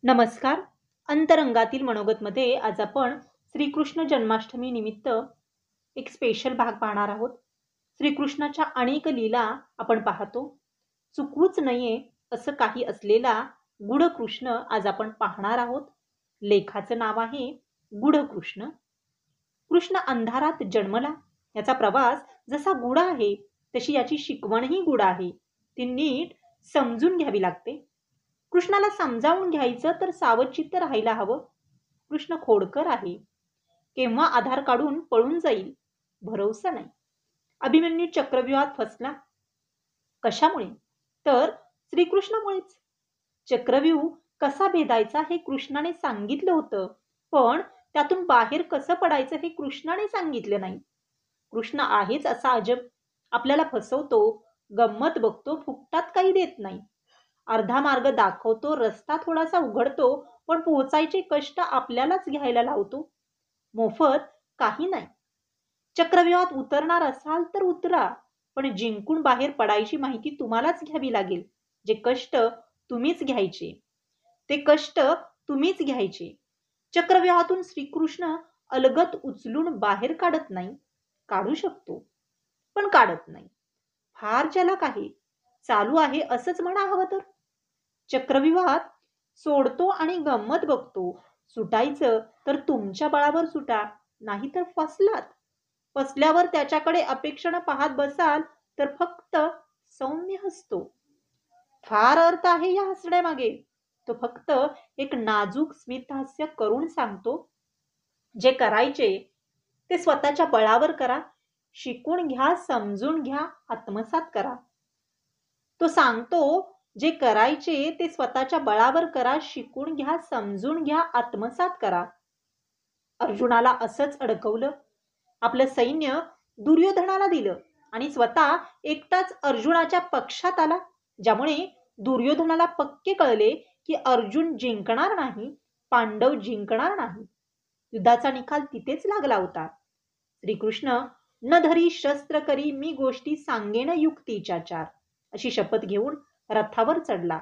नमस्कार. अंतरंगातील मनोगतमध्ये आज आपण श्रीकृष्ण जन्माष्टमी निमित्त एक स्पेशल भाग पाहणार आहोत. श्रीकृष्णाच्या अनेक लीला आपण पाहतो. चुकवूच नये असं काही असलेला गूढ कृष्ण आज आपण पाहणार आहोत. लेखाचं नाव आहे गूढ कृष्ण. कृष्ण अंधारात जन्मला. याचा प्रवास जसा गूढ आहे तशी याची शिकवणही गूढ आहे. ती नीट समजून घ्यावी लागते. कृष्णाला समजावून घ्यायचं तर सावधचित्त राहायला हवं. कृष्ण खोडकर आहे. केव्हा आधार काढून पळून जाईल भरवसा नाही. अभिमन्यू चक्रव्यूहात फसला. कशामुळे? तर श्रीकृष्णामुळेच. चक्रव्यूह कसा भेदायचा हे कृष्णाने सांगितलं होतं, पण त्यातून बाहेर कसं पडायचं हे कृष्णाने सांगितलं नाही. कृष्ण आहेच असा अजब. आपल्याला फसवतो, गंमत बघतो, फुकटात काही देत नाही. अर्धा मार्ग दाखवतो, रस्ता थोडासा उघडतो, पण पोहोचायचे कष्ट आपल्यालाच घ्यायला लावतो. मोफत काही नाही. चक्रव्यूहात उतरणार असाल तर उतरा, पण जिंकून बाहेर पडायची माहिती तुम्हालाच घ्यावी लागेल. जे कष्ट तुम्हीच घ्यायचे, ते कष्ट तुम्हीच घ्यायचे. चक्रव्यूहातून श्रीकृष्ण अलगद उचलून बाहेर काढत नाही. काढू शकतो, पण काढत नाही. फार चलाख आहे. चालू आहे असंच म्हणा हवं तर. चक्रव्यूहात सोडतो आणि गंमत बघतो. सुटायचं तर तुमच्या बळावर सुटा, नाहीतर फसलात. फसल्यावर त्याच्याकडे अपेक्षेनं पाहत बसाल तर फक्त सौम्य हसतो. फार अर्थ आहे या हसण्यामागे. तो फक्त एक नाजूक स्मितहास्य करून सांगतो, जे करायचे ते स्वतःच्या बळावर करा. शिकून घ्या, समजून घ्या, आत्मसात करा. तो सांगतो, जे करायचे ते स्वतःच्या बळावर करा. शिकून घ्या, समजून घ्या, आत्मसात करा. अर्जुनाला असंच अडकवलं. आपलं सैन्य दुर्योधनाला दिलं आणि स्वतः एकटाच अर्जुनाच्या पक्षात आला. ज्यामुळे दुर्योधनाला पक्के कळले की अर्जुन जिंकणार नाही, पांडव जिंकणार नाही. युद्धाचा निकाल तिथेच लागला होता. श्रीकृष्ण न धरी शस्त्र करी मी गोष्टी सांगेन युक्तीच्या चार, अशी शपथ घेऊन रथावर चढला.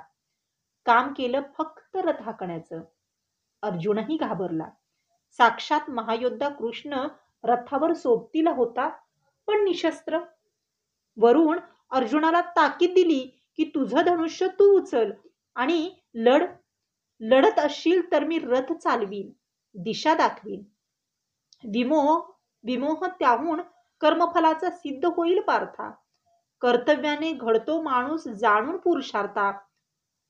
काम केलं फक्त रथ हाकण्याचं. अर्जुनही घाबरला. साक्षात महायोद्धा कृष्ण रथावर सोबतीला होता, पण निशस्त्र. वरून अर्जुनाला ताकीद दिली की तुझं धनुष्य तू उचल आणि लढ. लढत असशील तर मी रथ चालवीन, दिशा दाखवीन. विमोह त्याहून कर्मफलाचा सिद्ध होईल पार्था. कर्तव्याने घडतो माणूस जाणून पुरुषार्था.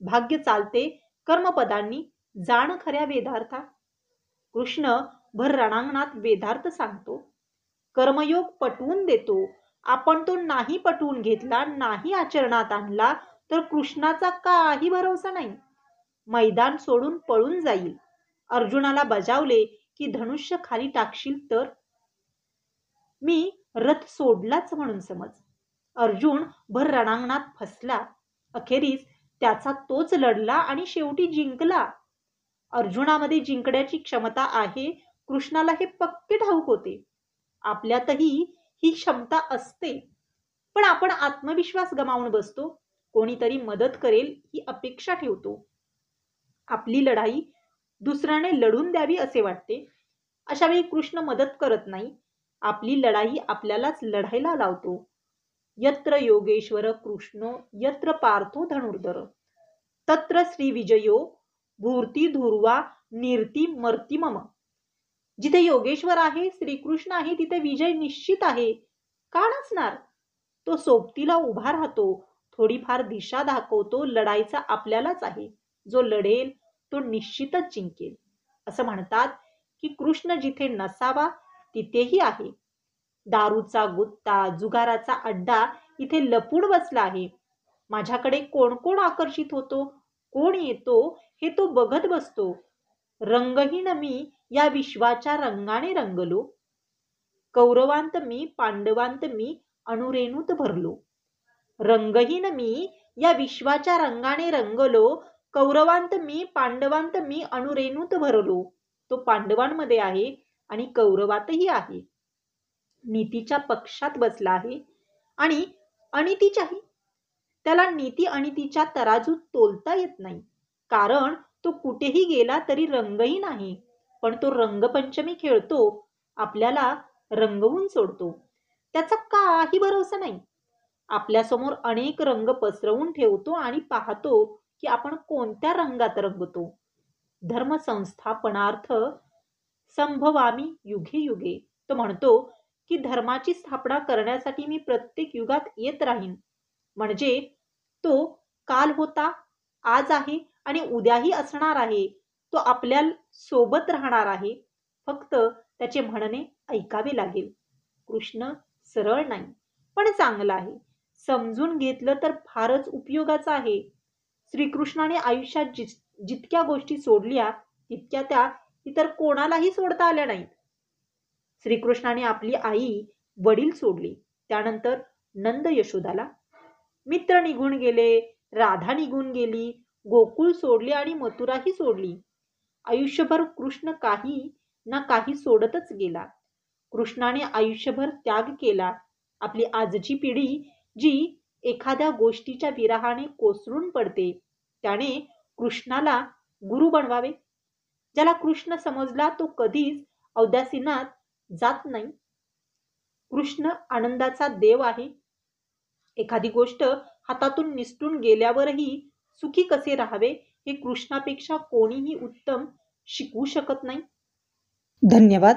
भाग्य चालते कर्मपदांनी, जाण खऱ्या वेदार्था. कृष्ण भर रणांगणात वेदार्थ सांगतो. कर्मयोग पटवून देतो. आपण तो नाही पटवून घेतला, नाही आचरणात आणला तर कृष्णाचा काही भरोसा नाही. मैदान सोडून पळून जाईल. अर्जुनाला बजावले की धनुष्य खाली टाकशील तर मी रथ सोडलाच म्हणून समज. अर्जुन भर रणांगणात फसला. अखेरीस त्याचा तोच लढला आणि शेवटी जिंकला. अर्जुनामध्ये जिंकण्याची क्षमता आहे, कृष्णाला हे पक्के ठाऊक होते. आपल्यातही ही क्षमता असते, पण आपण आत्मविश्वास गमावून बसतो. कोणीतरी मदत करेल ही अपेक्षा ठेवतो. आपली लढाई दुसऱ्याने लढून द्यावी असे वाटते. अशा वेळी कृष्ण मदत करत नाही. आपली लढाई आपल्यालाच लढायला लावतो. यत्र योगेश्वर कृष्णो यत्र पार्थो धनुर्धर तत्र श्री विजयो भूर्ती धुर्वा निर्ती मर्ती मम. जिथे योगेश्वर आहे, श्रीकृष्ण आहे, तिथे विजय निश्चित आहे. का नसणार? तो सोबतीला उभा राहतो, थोडीफार दिशा दाखवतो. लढायचा आपल्यालाच आहे. जो लढेल तो निश्चितच जिंकेल. असं म्हणतात की कृष्ण जिथे नसावा तिथेही आहे. दारूचा गुत्ता, जुगाराचा अड्डा इथे लपून बसला आहे. माझ्याकडे कोण कोण आकर्षित होतो, कोण येतो हे तो बघत बसतो. रंगहीन मी या विश्वाच्या रंगाने रंगलो. कौरवांत मी, पांडवांत मी, अणुरेणूत भरलो. रंगहीन मी या विश्वाच्या रंगाने रंगलो. कौरवांत मी, पांडवांत मी, अणुरेणूत भरलो. तो पांडवांमध्ये आहे आणि कौरवातही आहे. नीतीच्या पक्षात बसला आहे आणि अनितीच्याही. त्याला नीती अनितीच्या तराजूत तोलता येत नाही, कारण तो कुठेही गेला तरी रंगही नाही, पण तो रंगपंचमी खेळतो, आपल्याला रंगवून सोडतो. त्याचा काही भरोसा नाही. आपल्यासमोर अनेक रंग पसरवून ठेवतो आणि पाहतो की आपण कोणत्या रंगात रंगतो. धर्म संस्थापनार्थ संभवामी युगे युगे. तो म्हणतो की धर्माची स्थापना करण्यासाठी मी प्रत्येक युगात येत राहीन. म्हणजे तो काल होता, आज आहे आणि उद्याही असणार आहे. तो आपल्या सोबत राहणार आहे. फक्त त्याचे म्हणणे ऐकावे लागेल. कृष्ण सरळ नाही, पण चांगला आहे. समजून घेतलं तर फारच उपयोगाचं आहे. श्रीकृष्णाने आयुष्यात जितक्या गोष्टी सोडल्या, तितक्या त्या इतर कोणालाही सोडता आल्या नाहीत. श्रीकृष्णाने आपली आई, वडील सोडले. त्यानंतर नंद यशोदाला. मित्र निघून गेले, राधा निघून गेली, गोकुळ सोडले आणि मथुराही सोडली. आयुष्यभर कृष्ण काही ना काही सोडतच गेला. कृष्णाने आयुष्यभर त्याग केला. आपली आजची पिढी जी एखाद्या गोष्टीच्या विरहाने कोसळून पडते, त्याने कृष्णाला गुरु बनवावे. ज्याला कृष्ण समजला तो कधीच औदासीनात जात नाही. कृष्ण आनंदाचा देव आहे. एखादी गोष्ट हातातून निसटून गेल्यावरही सुखी कसे राहावे हे कृष्णापेक्षा कोणीही उत्तम शिकवू शकत नाही. धन्यवाद.